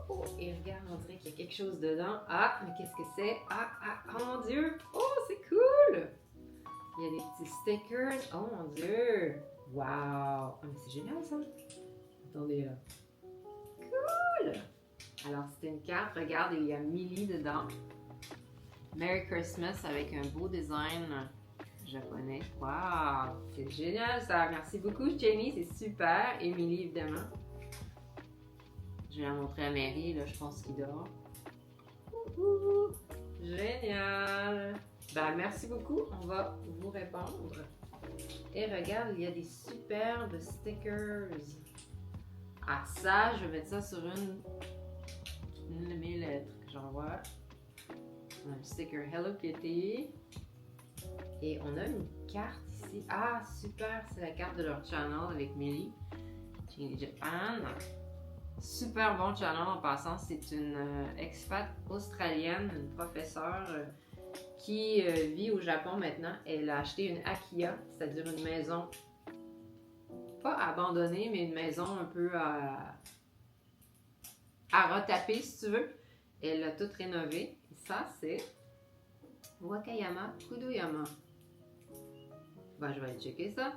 Oh, et regarde, on dirait qu'il y a quelque chose dedans. Ah, mais qu'est-ce que c'est? Oh mon Dieu! Oh, c'est cool! Il y a des petits stickers. Oh mon Dieu! Wow! Ah, mais c'est génial ça! Attendez là. Cool! Alors, c'est une carte. Regarde, il y a Millie dedans. Merry Christmas avec un beau design japonais. Wow! C'est génial ça! Merci beaucoup, Jenny. C'est super. Et Millie, évidemment. Je vais la montrer à Mary. Là, je pense qu'il dort. Génial! Ben, merci beaucoup. On va vous répondre. Et regarde, il y a des superbes stickers. Ah, ça, je vais mettre ça sur une de mes lettres que j'envoie. Un sticker Hello Kitty. Et on a une carte ici. Ah, super! C'est la carte de leur channel avec Millie. Chini Japan. Super bon channel en passant. C'est une expat australienne, une professeure qui vit au Japon maintenant. Elle a acheté une Akiya, c'est-à-dire une maison pas abandonnée, mais une maison un peu à retaper si tu veux. Elle a tout rénové. Et ça, c'est Wakayama Kudoyama. Ben, je vais aller checker ça.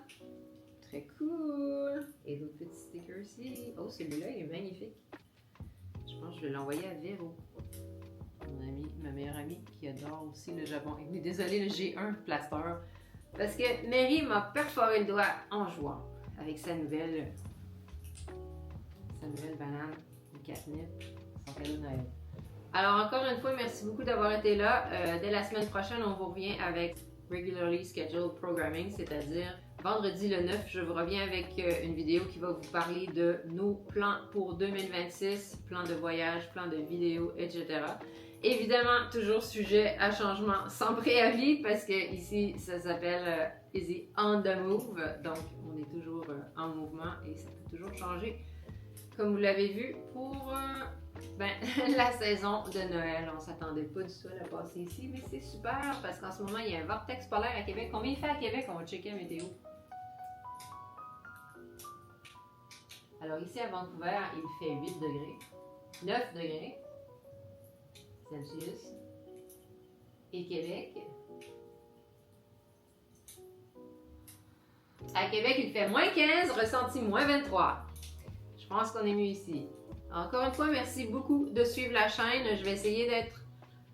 Très cool. Et d'autres petits stickers ici. Oh, celui-là, il est magnifique. Je pense que je vais l'envoyer à Véro. Mon amie, ma meilleure amie qui adore aussi le Japon. Mais désolée, j'ai un plaster. Parce que Mary m'a perforé le doigt en jouant avec sa nouvelle banane, une catnip, son cadeau de Noël. Alors encore une fois, merci beaucoup d'avoir été là. Dès la semaine prochaine, on vous revient avec Regularly Scheduled Programming, c'est-à-dire vendredi le 9, je vous reviens avec une vidéo qui va vous parler de nos plans pour 2026, plans de voyage, plans de vidéo, etc. Évidemment, toujours sujet à changement sans préavis parce que ici, ça s'appelle Easy on the Move. Donc, on est toujours en mouvement et ça peut toujours changer. Comme vous l'avez vu, pour Ben, la saison de Noël, on s'attendait pas du tout à la passer ici, mais c'est super parce qu'en ce moment, il y a un vortex polaire à Québec. Combien il fait à Québec? On va checker la météo. Alors ici à Vancouver, il fait 8 degrés, 9 degrés Celsius. Et Québec? À Québec, il fait moins 15, ressenti moins 23. Je pense qu'on est mieux ici. Encore une fois, merci beaucoup de suivre la chaîne. Je vais essayer d'être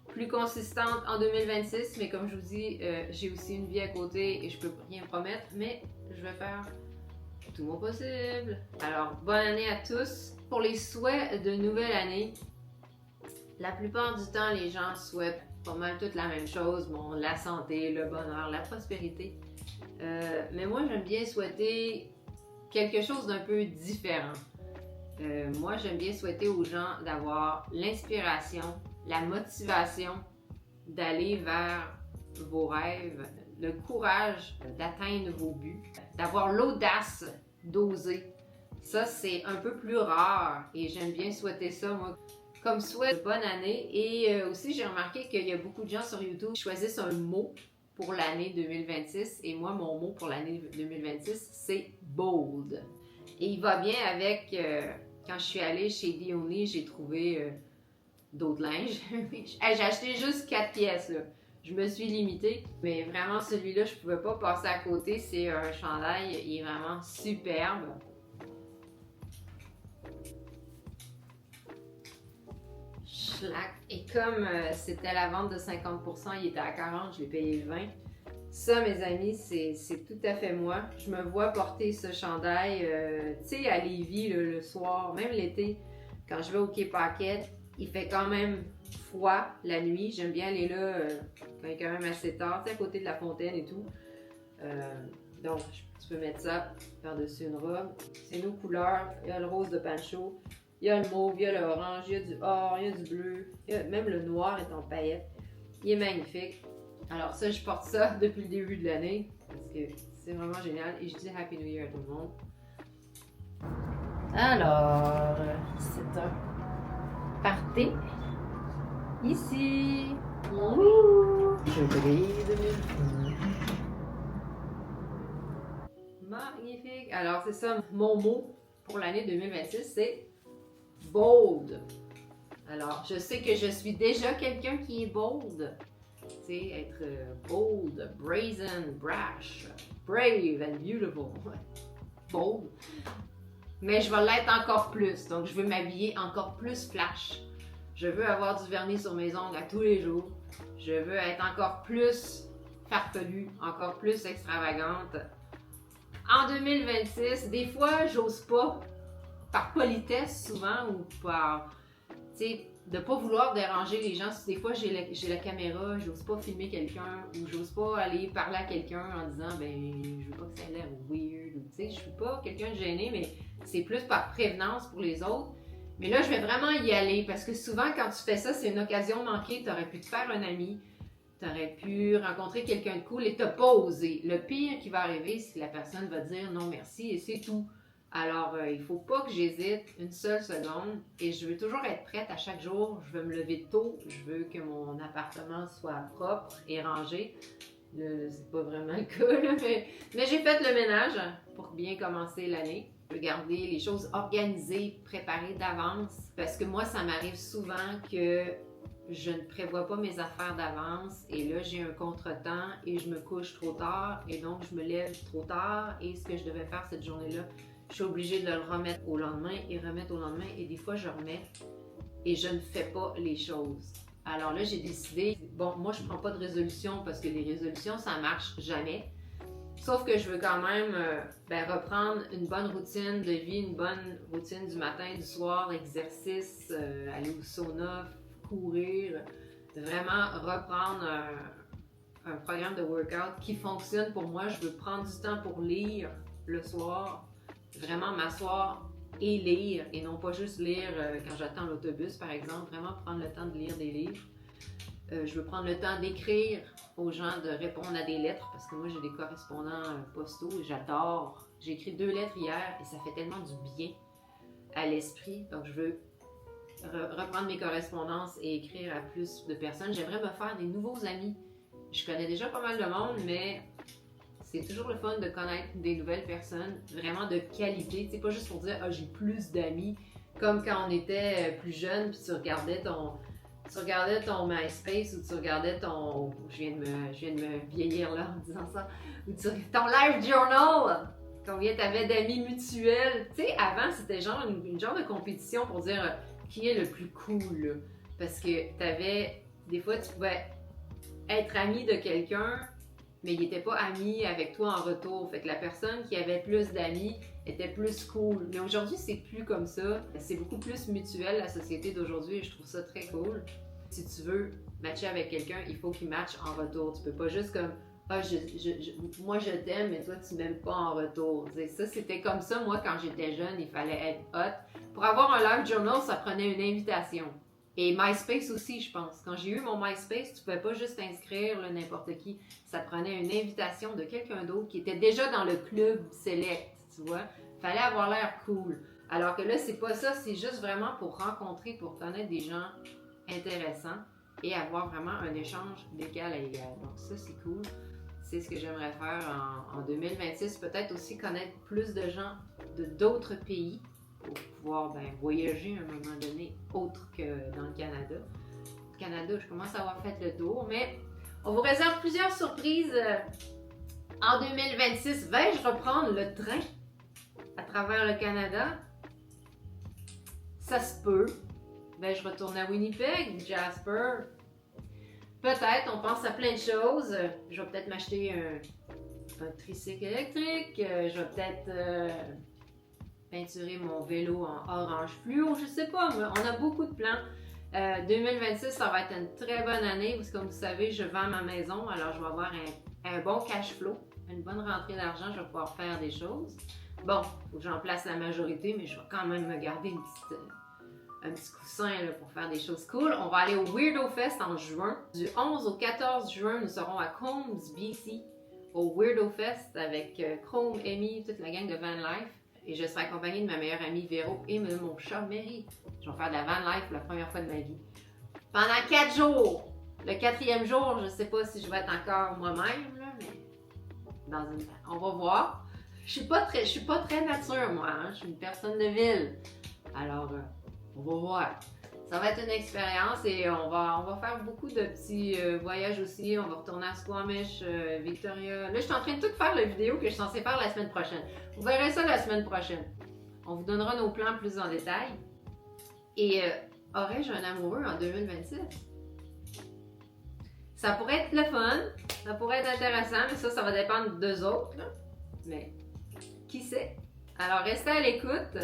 plus consistante en 2026, mais comme je vous dis, j'ai aussi une vie à côté et je peux rien promettre, mais je vais faire tout mon possible. Alors, bonne année à tous. Pour les souhaits de nouvelle année, la plupart du temps, les gens souhaitent pas mal toute la même chose, bon, la santé, le bonheur, la prospérité. Mais moi, j'aime bien souhaiter quelque chose d'un peu différent. Moi, j'aime bien souhaiter aux gens d'avoir l'inspiration, la motivation d'aller vers vos rêves, le courage d'atteindre vos buts, d'avoir l'audace d'oser. Ça, c'est un peu plus rare et j'aime bien souhaiter ça, moi, comme souhait de bonne année. Et aussi, j'ai remarqué qu'il y a beaucoup de gens sur YouTube qui choisissent un mot pour l'année 2026 et moi, mon mot pour l'année 2026, c'est bold. Et il va bien avec, quand je suis allée chez The Only, j'ai trouvé d'autres linges. J'ai acheté juste 4 pièces, là. Je me suis limitée, mais vraiment celui-là, je pouvais pas passer à côté. C'est un chandail, il est vraiment superbe. Schlack. Et comme c'était la vente de 50%, il était à 40, je l'ai payé 20. Ça, mes amis, c'est tout à fait moi. Je me vois porter ce chandail, tu sais, à Lévis le soir, même l'été, quand je vais au Quai Paquette, il fait quand même froid la nuit. J'aime bien aller là quand il est quand même assez tard, tu sais, à côté de la fontaine et tout. Donc, tu peux mettre ça par-dessus une robe. C'est nos couleurs. Il y a le rose de Pancho, il y a le mauve, il y a l'orange, il y a du or, il y a du bleu. Même le noir est en paillettes. Il est magnifique. Alors ça, je porte ça depuis le début de l'année parce que c'est vraiment génial et je dis Happy New Year à tout le monde. Alors, c'est un party ici. Ouh, je brille de mille feux. Magnifique. Alors c'est ça, mon mot pour l'année 2026, c'est bold. Alors, je sais que je suis déjà quelqu'un qui est bold. Tu sais, être bold, brazen, brash, brave and beautiful. Bold. Mais je vais l'être encore plus. Donc, je veux m'habiller encore plus flash. Je veux avoir du vernis sur mes ongles à tous les jours. Je veux être encore plus farfelue, encore plus extravagante. En 2026, des fois, j'ose pas, par politesse souvent, ou par, tu sais, de pas vouloir déranger les gens. Des fois, j'ai la caméra, j'ose pas filmer quelqu'un, ou j'ose pas aller parler à quelqu'un en disant, ben, je veux pas que ça ait l'air weird, ou tu sais, je suis pas quelqu'un de gêné, mais c'est plus par prévenance pour les autres. Mais là, je vais vraiment y aller, parce que souvent, quand tu fais ça, c'est une occasion manquée, t'aurais pu te faire un ami, t'aurais pu rencontrer quelqu'un de cool et t'as pas osé. Le pire qui va arriver, c'est que la personne va dire non merci et c'est tout. Alors, il faut pas que j'hésite une seule seconde et je veux toujours être prête à chaque jour. Je veux me lever tôt, je veux que mon appartement soit propre et rangé. C'est pas vraiment le cas, là, mais j'ai fait le ménage pour bien commencer l'année. Je veux garder les choses organisées, préparées d'avance parce que moi, ça m'arrive souvent que je ne prévois pas mes affaires d'avance et là, j'ai un contretemps et je me couche trop tard et donc je me lève trop tard et ce que je devais faire cette journée-là, je suis obligée de le remettre au lendemain et remettre au lendemain et des fois, je remets et je ne fais pas les choses. Alors là, j'ai décidé, bon, moi, je prends pas de résolution parce que les résolutions, ça marche jamais. Sauf que je veux quand même reprendre une bonne routine de vie, une bonne routine du matin, du soir, exercice, aller au sauna, courir, vraiment reprendre un programme de workout qui fonctionne pour moi. Je veux prendre du temps pour lire le soir, vraiment m'asseoir et lire, et non pas juste lire quand j'attends l'autobus, par exemple, vraiment prendre le temps de lire des livres. Je veux prendre le temps d'écrire aux gens, de répondre à des lettres, parce que moi j'ai des correspondants postaux et j'adore. J'ai écrit 2 lettres hier et ça fait tellement du bien à l'esprit, donc je veux reprendre mes correspondances et écrire à plus de personnes. J'aimerais me faire des nouveaux amis. Je connais déjà pas mal de monde, mais c'est toujours le fun de connaître des nouvelles personnes, vraiment de qualité. C'est pas juste pour dire « Ah, j'ai plus d'amis », comme quand on était plus jeune, puis tu regardais ton MySpace ou tu regardais ton... Je viens de me vieillir là en disant ça. Ou ton Live Journal. Combien t'avais d'amis mutuels. Tu sais, avant, c'était genre une genre de compétition pour dire qui est le plus cool. Là. Parce que t'avais... Des fois, tu pouvais être ami de quelqu'un, mais il n'était pas ami avec toi en retour. Fait que la personne qui avait plus d'amis était plus cool. Mais aujourd'hui, c'est plus comme ça. C'est beaucoup plus mutuel, la société d'aujourd'hui, et je trouve ça très cool. Si tu veux matcher avec quelqu'un, il faut qu'il matche en retour. Tu peux pas juste comme « Ah, moi je t'aime, mais toi tu m'aimes pas en retour. » Ça, c'était comme ça, moi, quand j'étais jeune, il fallait être hot. Pour avoir un live journal, ça prenait une invitation. Et MySpace aussi, je pense. Quand j'ai eu mon MySpace, tu pouvais pas juste t'inscrire n'importe qui. Ça prenait une invitation de quelqu'un d'autre qui était déjà dans le club select, tu vois. Fallait avoir l'air cool. Alors que là, c'est pas ça, c'est juste vraiment pour rencontrer, pour connaître des gens intéressants et avoir vraiment un échange d'égal à égal. Donc ça, c'est cool. C'est ce que j'aimerais faire en 2026. Peut-être aussi connaître plus de gens de d'autres pays pour pouvoir voyager à un moment donné autre que dans le Canada. Le Canada, je commence à avoir fait le tour, mais on vous réserve plusieurs surprises en 2026. Vais-je reprendre le train à travers le Canada? Ça se peut. Vais-je retourner à Winnipeg, Jasper? Peut-être, on pense à plein de choses. Je vais peut-être m'acheter un tricycle électrique. Je vais peut-être peinturer mon vélo en orange fluo. Je sais pas, mais on a beaucoup de plans. 2026, ça va être une très bonne année parce que comme vous savez, je vends ma maison. Alors, je vais avoir un bon cash flow, une bonne rentrée d'argent. Je vais pouvoir faire des choses. Bon, il faut que j'en place la majorité, mais je vais quand même me garder un petit coussin là, pour faire des choses cool. On va aller au Weirdo Fest en juin. Du 11 au 14 juin, nous serons à Combs, BC, au Weirdo Fest avec Chrome, Amy, toute la gang de Van Life. Et je serai accompagnée de ma meilleure amie Véro et de mon chat Mary. Je vais faire de la Van Life pour la première fois de ma vie. Pendant 4 jours! Le 4e jour, je sais pas si je vais être encore moi-même, là, mais on va voir. Je suis pas très nature, moi. Hein? Je suis une personne de ville. Alors, on va voir. Ça va être une expérience et on va faire beaucoup de petits voyages aussi. On va retourner à Squamish, Victoria. Là, je suis en train de tout faire la vidéo que je suis censée faire la semaine prochaine. Vous verrez ça la semaine prochaine. On vous donnera nos plans plus en détail. Et aurais-je un amoureux en 2026? Ça pourrait être le fun. Ça pourrait être intéressant, mais ça va dépendre d'eux autres. Là. Mais qui sait? Alors, restez à l'écoute.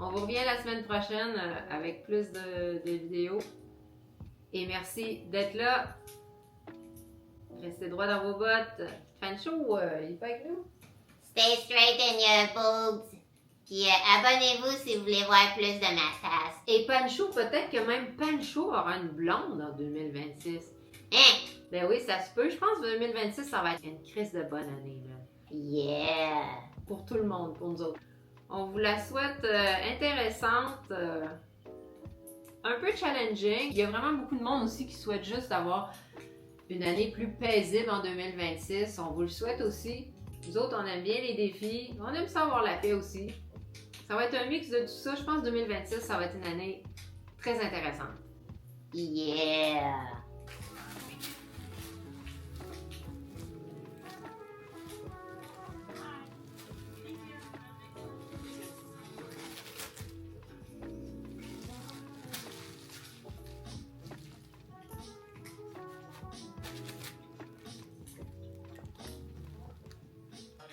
On vous revient la semaine prochaine avec plus de vidéos. Et merci d'être là. Restez droit dans vos bottes. Pancho, il est pas avec nous? Stay straight in your boobs. Puis abonnez-vous si vous voulez voir plus de ma face. Et Pancho, peut-être que même Pancho aura une blonde en 2026. Hein? Ben oui, ça se peut. Je pense que 2026, ça va être une crise de bonne année. Là. Yeah! Pour tout le monde, pour nous autres. On vous la souhaite intéressante, un peu challenging. Il y a vraiment beaucoup de monde aussi qui souhaite juste avoir une année plus paisible en 2026. On vous le souhaite aussi. Nous autres, on aime bien les défis. On aime ça avoir la paix aussi. Ça va être un mix de tout ça. Je pense que 2026, ça va être une année très intéressante. Yeah!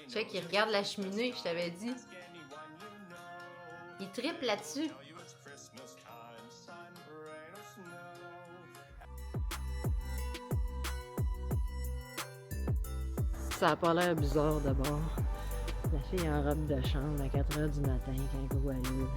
Check, il regarde la cheminée, je t'avais dit. Il trippe là-dessus. Ça a pas l'air bizarre d'abord. La fille en robe de chambre à 4 h du matin quand elle ouvre.